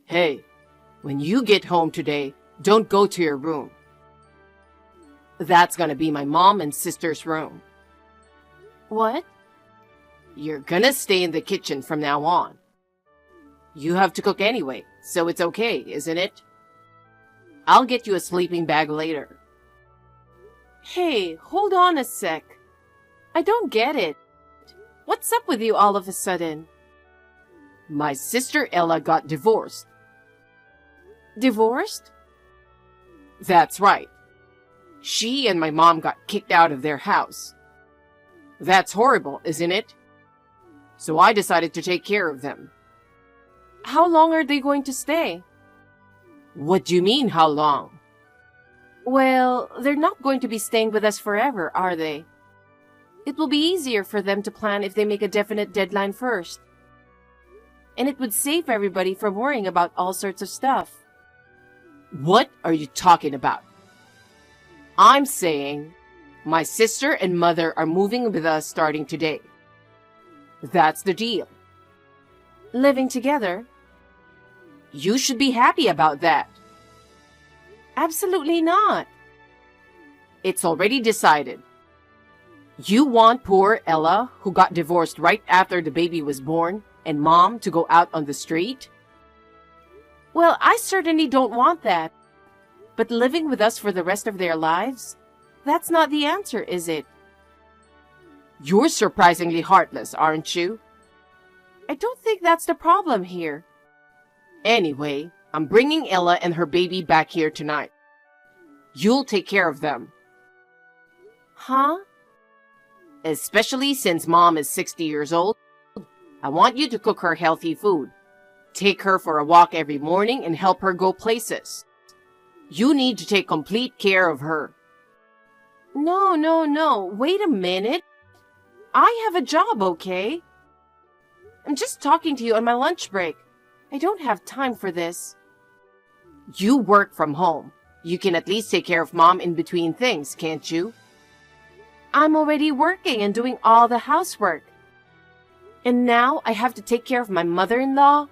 Hey, when you get home today, don't go to your room. That's gonna be my mom and sister's room. What? You're gonna stay in the kitchen from now on. You have to cook anyway, so it's okay, isn't it? I'll get you a sleeping bag later. Hey, hold on a sec. I don't get it. What's up with you all of a sudden? My sister Ella got divorced. Divorced? That's right. She and my mom got kicked out of their house. That's horrible, isn't it? So I decided to take care of them. How long are they going to stay? What do you mean, how long? Well, they're not going to be staying with us forever, are they? It will be easier for them to plan if they make a definite deadline first. And it would save everybody from worrying about all sorts of stuff. What are you talking about? I'm saying my sister and mother are moving with us starting today. That's the deal. Living together? You should be happy about that. Absolutely not. It's already decided. You want poor Ella, who got divorced right after the baby was born, and mom to go out on the street? Well, I certainly don't want that. But living with us for the rest of their lives? That's not the answer, is it? You're surprisingly heartless, aren't you? I don't think that's the problem here. Anyway, I'm bringing Ella and her baby back here tonight. You'll take care of them. Huh? Especially since mom is 60 years old, I want you to cook her healthy food. Take her for a walk every morning and help her go places. You need to take complete care of her. No. Wait a minute. I have a job, okay? I'm just talking to you on my lunch break. I don't have time for this. You work from home. You can at least take care of mom in between things, can't you? I'm already working and doing all the housework. And now I have to take care of my mother-in-law?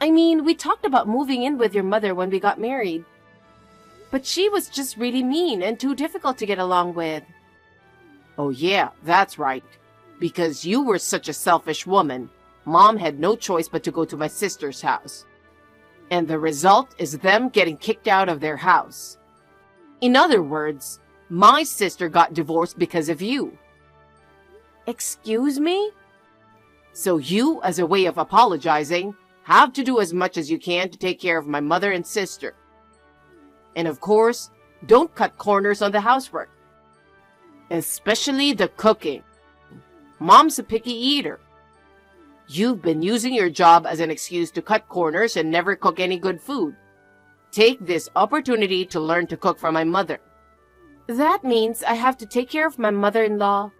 I mean, we talked about moving in with your mother when we got married. But she was just really mean and too difficult to get along with. Oh yeah, that's right. Because you were such a selfish woman, mom had no choice but to go to my sister's house. And the result is them getting kicked out of their house. In other words, my sister got divorced because of you. Excuse me? So you, as a way of apologizing, have to do as much as you can to take care of my mother and sister. And of course, don't cut corners on the housework. Especially the cooking. Mom's a picky eater. You've been using your job as an excuse to cut corners and never cook any good food. Take this opportunity to learn to cook for my mother. That means I have to take care of my mother-in-law,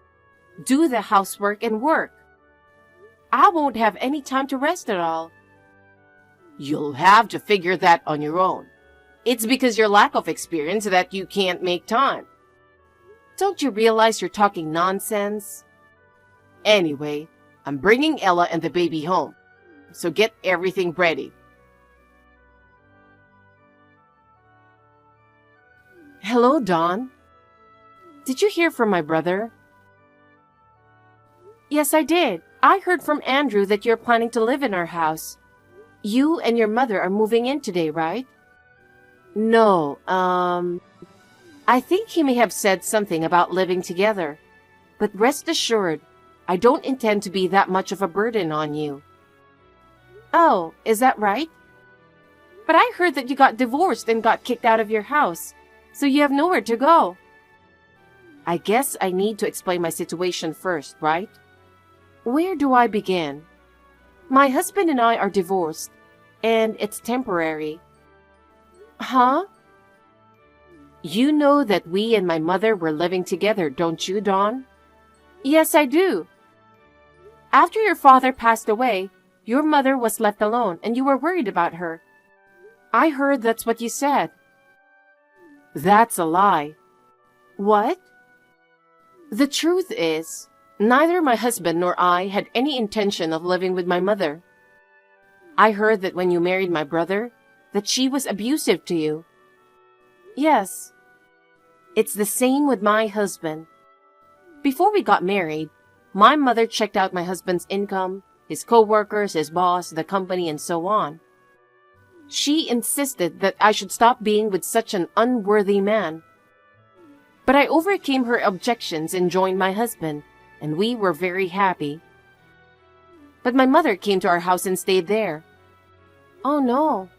do the housework, and work. I won't have any time to rest at all. You'll have to figure that on your own. It's because your lack of experience that you can't make time. Don't you realize you're talking nonsense? Anyway, I'm bringing Ella and the baby home, so get everything ready. Hello, Dawn. Did you hear from my brother? Yes, I did. I heard from Andrew that you're planning to live in our house. You and your mother are moving in today, right? No, I think he may have said something about living together. But rest assured, I don't intend to be that much of a burden on you. Oh, is that right? But I heard that you got divorced and got kicked out of your house, so you have nowhere to go. I guess I need to explain my situation first, right? Where do I begin? My husband and I are divorced, and it's temporary. Huh? You know that we and my mother were living together, don't you, Dawn? Yes, I do. After your father passed away, your mother was left alone and you were worried about her. I heard that's what you said. That's a lie. What? The truth is, neither my husband nor I had any intention of living with my mother. I heard that when you married my brother, that she was abusive to you. Yes. It's the same with my husband. Before we got married, my mother checked out my husband's income, his co-workers, his boss, the company, and so on. She insisted that I should stop being with such an unworthy man. But I overcame her objections and joined my husband, and we were very happy. But my mother came to our house and stayed there. Oh no.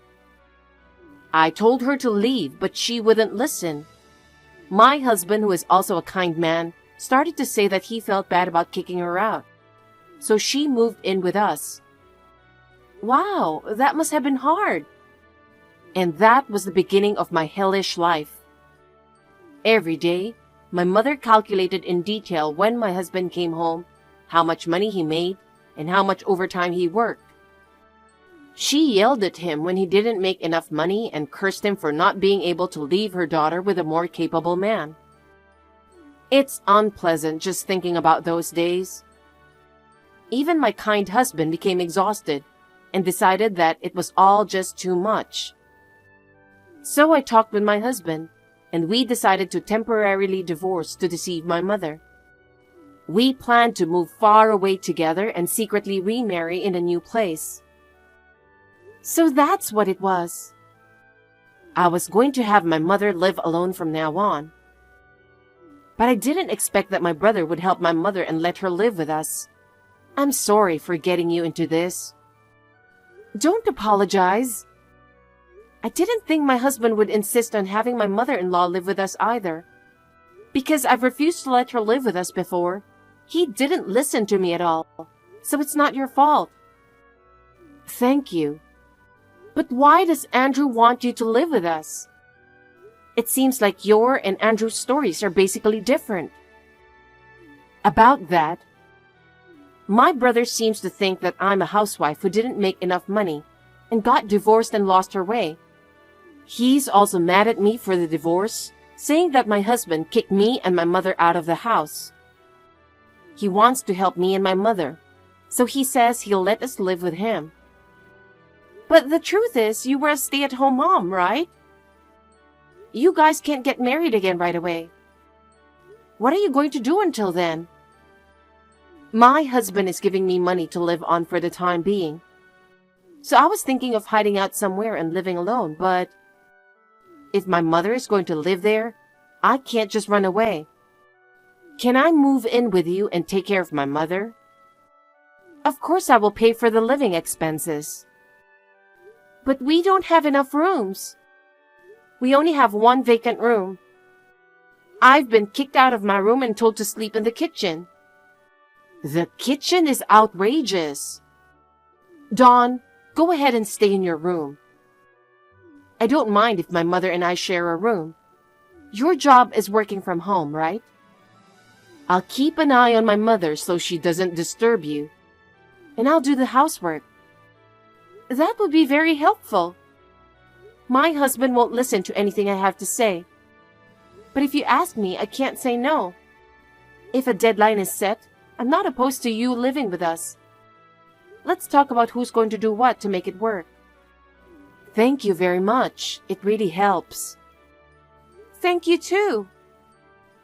I told her to leave, but she wouldn't listen. My husband, who is also a kind man, started to say that he felt bad about kicking her out. So she moved in with us. Wow, that must have been hard. And that was the beginning of my hellish life. Every day, my mother calculated in detail when my husband came home, how much money he made, and how much overtime he worked. She yelled at him when he didn't make enough money and cursed him for not being able to leave her daughter with a more capable man. It's unpleasant just thinking about those days. Even my kind husband became exhausted and decided that it was all just too much. So I talked with my husband, and we decided to temporarily divorce to deceive my mother. We planned to move far away together and secretly remarry in a new place. So that's what it was. I was going to have my mother live alone from now on. But I didn't expect that my brother would help my mother and let her live with us. I'm sorry for getting you into this. Don't apologize. I didn't think my husband would insist on having my mother-in-law live with us either. Because I've refused to let her live with us before. He didn't listen to me at all. So it's not your fault. Thank you. But why does Andrew want you to live with us? It seems like your and Andrew's stories are basically different. About that, my brother seems to think that I'm a housewife who didn't make enough money and got divorced and lost her way. He's also mad at me for the divorce, saying that my husband kicked me and my mother out of the house. He wants to help me and my mother, so he says he'll let us live with him. But the truth is, you were a stay-at-home mom, right? You guys can't get married again right away. What are you going to do until then? My husband is giving me money to live on for the time being. So I was thinking of hiding out somewhere and living alone, but if my mother is going to live there, I can't just run away. Can I move in with you and take care of my mother? Of course I will pay for the living expenses. But we don't have enough rooms. We only have one vacant room. I've been kicked out of my room and told to sleep in the kitchen. The kitchen is outrageous. Dawn, go ahead and stay in your room. I don't mind if my mother and I share a room. Your job is working from home, right? I'll keep an eye on my mother so she doesn't disturb you. And I'll do the housework. That would be very helpful. My husband won't listen to anything I have to say. But if you ask me, I can't say no. If a deadline is set, I'm not opposed to you living with us. Let's talk about who's going to do what to make it work. Thank you very much. It really helps. Thank you too.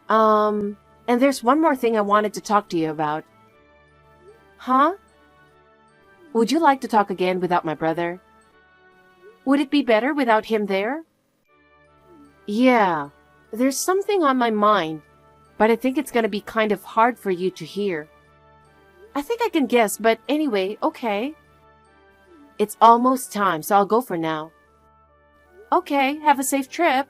And there's one more thing I wanted to talk to you about. Huh? Would you like to talk again without my brother? Would it be better without him there? Yeah, there's something on my mind, but I think it's going to be kind of hard for you to hear. I think I can guess, but anyway, okay. It's almost time, so I'll go for now. Okay, have a safe trip.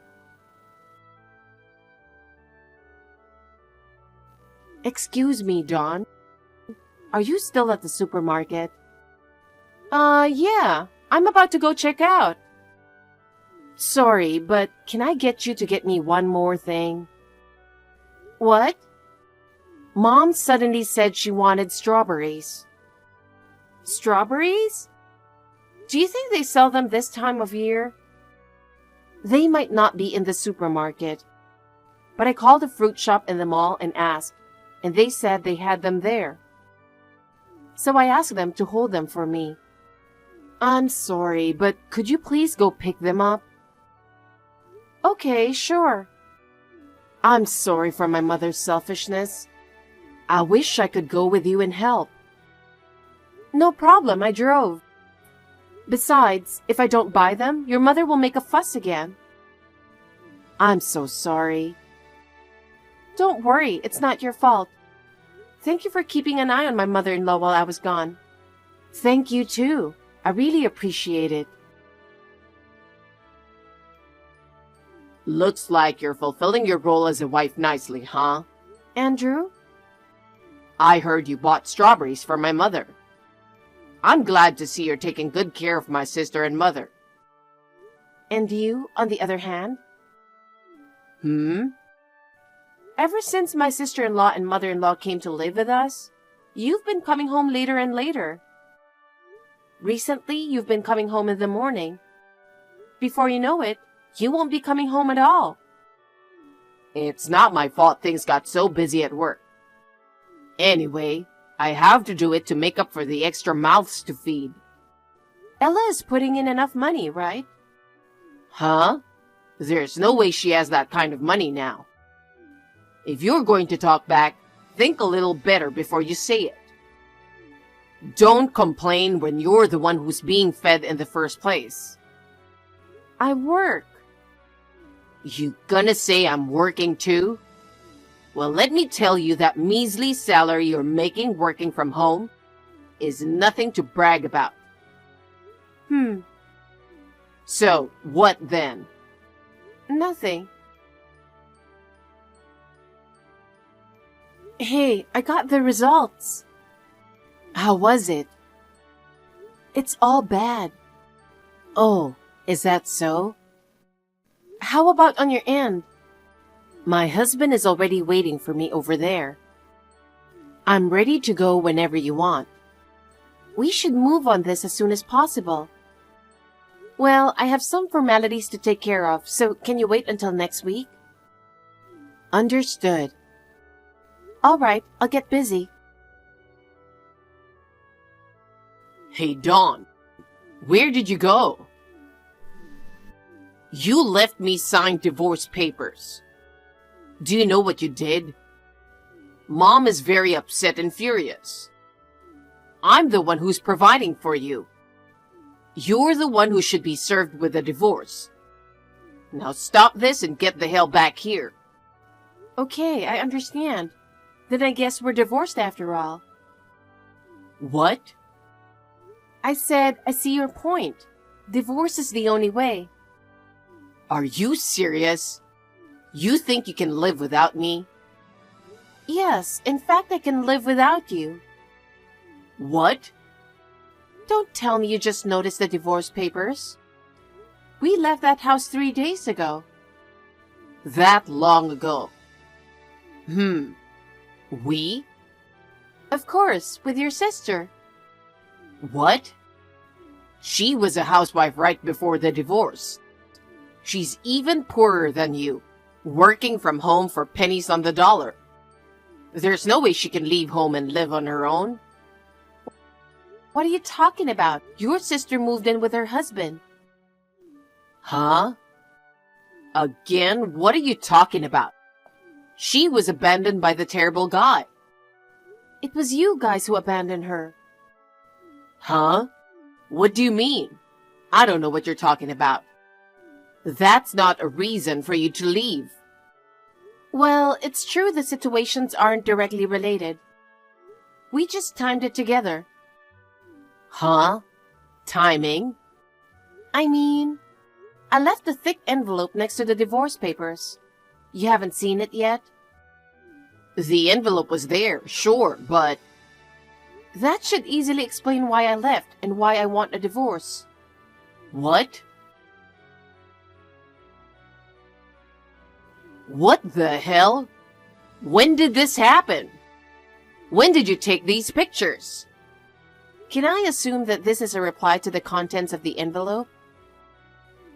Excuse me, Dawn. Are you still at the supermarket? Yeah. I'm about to go check out. Sorry, but can I get you to get me one more thing? What? Mom suddenly said she wanted strawberries. Strawberries? Do you think they sell them this time of year? They might not be in the supermarket, but I called a fruit shop in the mall and asked, and they said they had them there. So I asked them to hold them for me. I'm sorry, but could you please go pick them up? Okay, sure. I'm sorry for my mother's selfishness. I wish I could go with you and help. No problem, I drove. Besides, if I don't buy them, your mother will make a fuss again. I'm so sorry. Don't worry, it's not your fault. Thank you for keeping an eye on my mother-in-law while I was gone. Thank you too. I really appreciate it. Looks like you're fulfilling your role as a wife nicely, huh? Andrew? I heard you bought strawberries for my mother. I'm glad to see you're taking good care of my sister and mother. And you, on the other hand? Ever since my sister-in-law and mother-in-law came to live with us, you've been coming home later and later. Recently, you've been coming home in the morning. Before you know it, you won't be coming home at all. It's not my fault things got so busy at work. Anyway, I have to do it to make up for the extra mouths to feed. Ella is putting in enough money, right? Huh? There's no way she has that kind of money now. If you're going to talk back, think a little better before you say it. Don't complain when you're the one who's being fed in the first place. I work. You gonna say I'm working too? Well, let me tell you that measly salary you're making working from home is nothing to brag about. So, what then? Nothing. Hey, I got the results. How was it? It's all bad. Oh, is that so? How about on your end? My husband is already waiting for me over there. I'm ready to go whenever you want. We should move on this as soon as possible. Well, I have some formalities to take care of, so can you wait until next week? Understood. All right, I'll get busy. Hey, Dawn, where did you go? You left me signed divorce papers. Do you know what you did? Mom is very upset and furious. I'm the one who's providing for you. You're the one who should be served with a divorce. Now stop this and get the hell back here. Okay, I understand. Then I guess we're divorced after all. What? I said, I see your point. Divorce is the only way. Are you serious? You think you can live without me? Yes, in fact, I can live without you. What? Don't tell me you just noticed the divorce papers. We left that house 3 days ago. That long ago? We? Of course, with your sister. What? She was a housewife right before the divorce. She's even poorer than you, working from home for pennies on the dollar. There's no way she can leave home and live on her own. What are you talking about? Your sister moved in with her husband. Huh? Again, what are you talking about? She was abandoned by the terrible guy. It was you guys who abandoned her. Huh? What do you mean? I don't know what you're talking about. That's not a reason for you to leave. Well, it's true the situations aren't directly related. We just timed it together. Huh? Timing? I mean, I left a thick envelope next to the divorce papers. You haven't seen it yet? The envelope was there, sure, but... That should easily explain why I left and why I want a divorce. What? What the hell? When did this happen? When did you take these pictures? Can I assume that this is a reply to the contents of the envelope?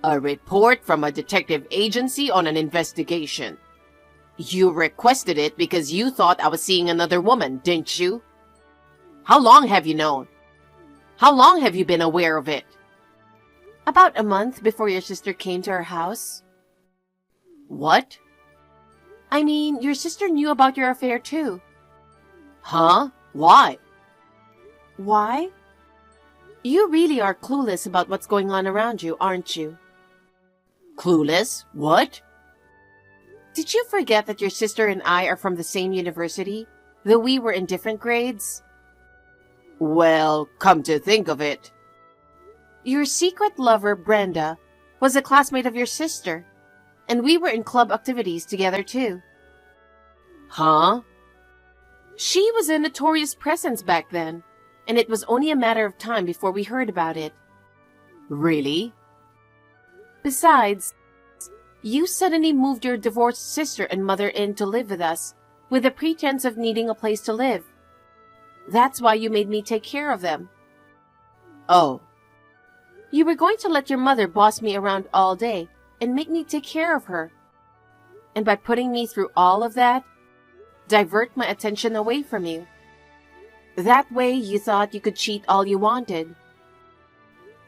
A report from a detective agency on an investigation. You requested it because you thought I was seeing another woman, didn't you? How long have you known? How long have you been aware of it? About a month before your sister came to our house. What? I mean, your sister knew about your affair too. Huh? Why? Why? You really are clueless about what's going on around you, aren't you? Clueless? What? Did you forget that your sister and I are from the same university, though we were in different grades? Well, come to think of it. Your secret lover, Brenda, was a classmate of your sister, and we were in club activities together too. Huh? She was a notorious presence back then, and it was only a matter of time before we heard about it. Really? Besides, you suddenly moved your divorced sister and mother in to live with us, with the pretense of needing a place to live. That's why you made me take care of them. Oh. You were going to let your mother boss me around all day and make me take care of her. And by putting me through all of that, divert my attention away from you. That way you thought you could cheat all you wanted.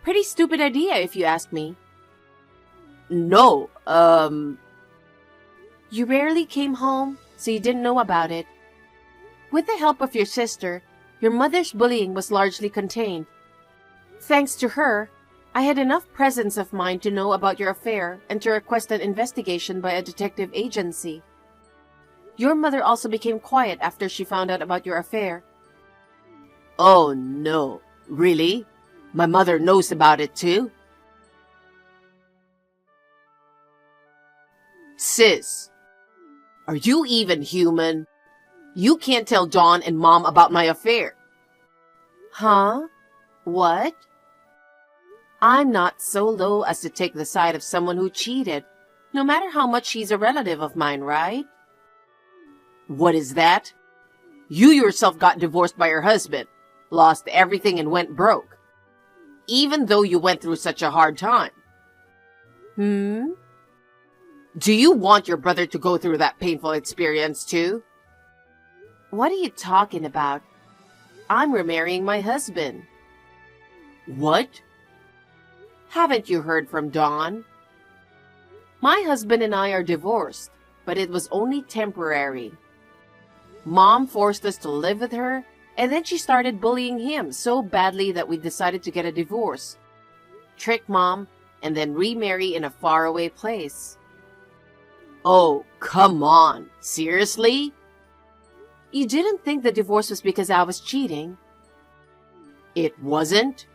Pretty stupid idea if you ask me. No, You rarely came home, so you didn't know about it. With the help of your sister, your mother's bullying was largely contained. Thanks to her, I had enough presence of mind to know about your affair and to request an investigation by a detective agency. Your mother also became quiet after she found out about your affair. Oh no. Really? My mother knows about it too? Sis, are you even human? You can't tell Dawn and Mom about my affair. Huh? What? I'm not so low as to take the side of someone who cheated, no matter how much she's a relative of mine, right? What is that? You yourself got divorced by your husband, lost everything and went broke. Even though you went through such a hard time. Do you want your brother to go through that painful experience too? What are you talking about? I'm remarrying my husband. What? Haven't you heard from Dawn? My husband and I are divorced, but it was only temporary. Mom forced us to live with her, and then she started bullying him so badly that we decided to get a divorce. Trick Mom, and then remarry in a faraway place. Oh, come on. Seriously? You didn't think the divorce was because I was cheating? It wasn't?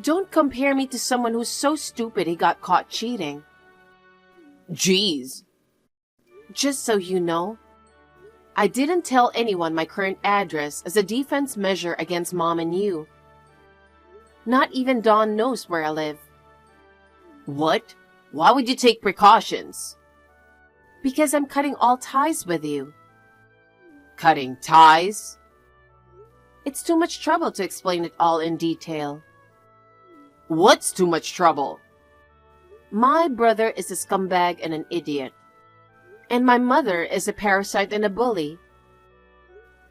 Don't compare me to someone who's so stupid he got caught cheating. Jeez. Just so you know, I didn't tell anyone my current address as a defense measure against Mom and you. Not even Dawn knows where I live. What? Why would you take precautions? Because I'm cutting all ties with you. Cutting ties? It's too much trouble to explain it all in detail. What's too much trouble? My brother is a scumbag and an idiot. And my mother is a parasite and a bully.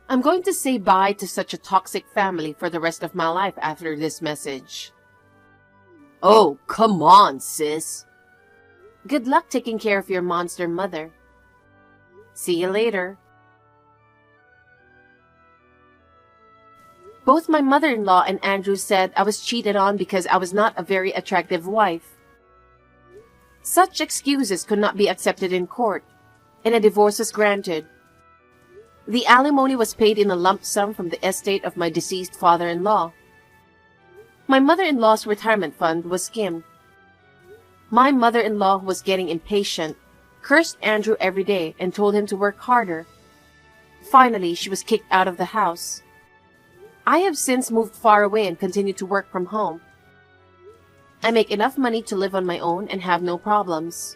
I'm going to say bye to such a toxic family for the rest of my life after this message. Oh, come on, sis. Good luck taking care of your monster mother. See you later. Both my mother-in-law and Andrew said I was cheated on because I was not a very attractive wife. Such excuses could not be accepted in court, and a divorce was granted. The alimony was paid in a lump sum from the estate of my deceased father-in-law. My mother-in-law's retirement fund was skimmed. My mother-in-law was getting impatient, cursed Andrew every day, and told him to work harder. Finally, she was kicked out of the house. I have since moved far away and continue to work from home. I make enough money to live on my own and have no problems.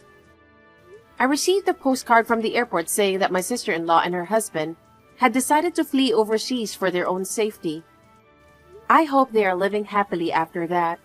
I received a postcard from the airport saying that my sister-in-law and her husband had decided to flee overseas for their own safety. I hope they are living happily after that.